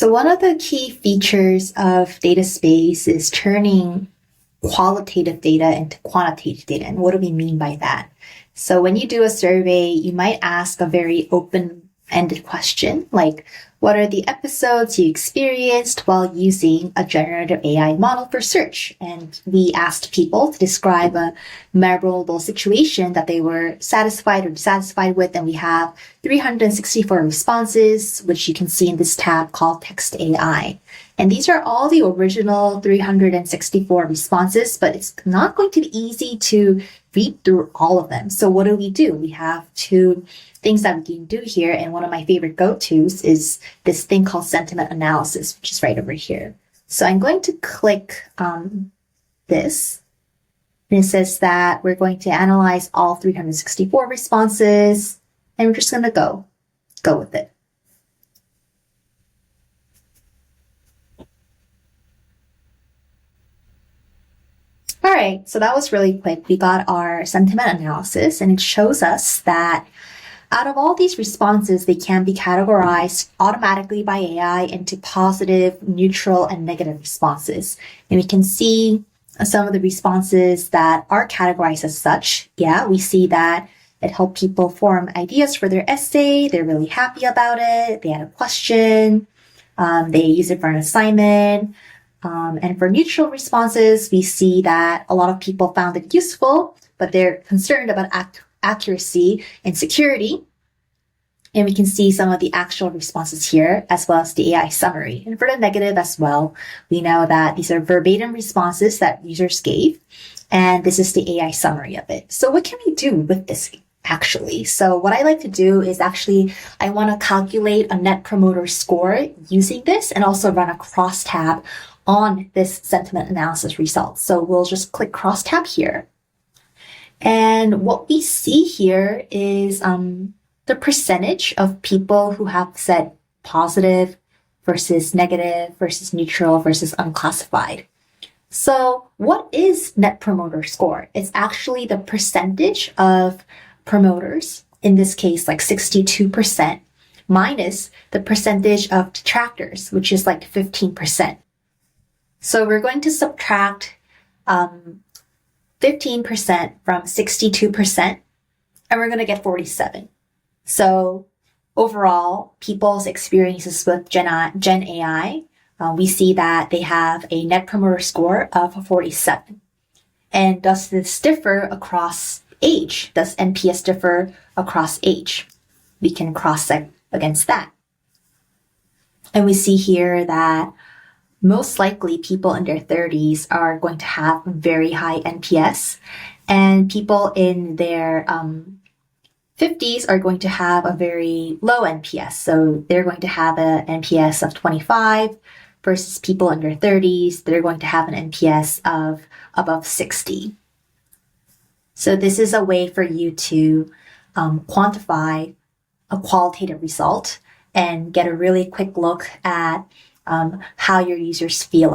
So one of the key features of Dataspace is turning qualitative data into quantitative data. And what do we mean by that? So when you do a survey, you might ask a very open-ended question, like, what are the episodes you experienced while using a generative AI model for search? And we asked people to describe a memorable situation that they were satisfied or dissatisfied with, and we have 364 responses, which you can see in this tab called Text AI. And these are all the original 364 responses, but it's not going to be easy to read through all of them. So what do? We have two things that we can do here. And one of my favorite go-tos is this thing called sentiment analysis, which is right over here. So I'm going to click this. And it says that we're going to analyze all 364 responses. And we're just going to go with it. All right, so that was really quick. We got our sentiment analysis, and it shows us that out of all these responses, they can be categorized automatically by AI into positive, neutral, and negative responses. And we can see some of the responses that are categorized as such. Yeah, we see that it helped people form ideas for their essay. They're really happy about it. They had a question. They use it for an assignment. And for neutral responses, we see that a lot of people found it useful, but they're concerned about accuracy and security. And we can see some of the actual responses here, as well as the AI summary. And for the negative as well, we know that these are verbatim responses that users gave, and this is the AI summary of it. So what can we do with this actually? So what I like to do is I want to calculate a net promoter score using this, and also run a crosstab on this sentiment analysis result. So we'll just click crosstab here. And what we see here is the percentage of people who have said positive versus negative versus neutral versus unclassified. So what is net promoter score? It's actually the percentage of promoters, in this case like 62%, minus the percentage of detractors, which is like 15%. So we're going to subtract 15% from 62%, and we're going to get 47. So overall, people's experiences with Gen AI, we see that they have a net promoter score of 47. And does this differ across age? Does NPS differ across age? We can cross-check against that. And we see here that most likely people in their 30s are going to have very high NPS, and people in their 50s are going to have a very low NPS. So they're going to have an NPS of 25 versus people in their 30s, they're going to have an NPS of above 60. So this is a way for you to quantify a qualitative result and get a really quick look at how your users feel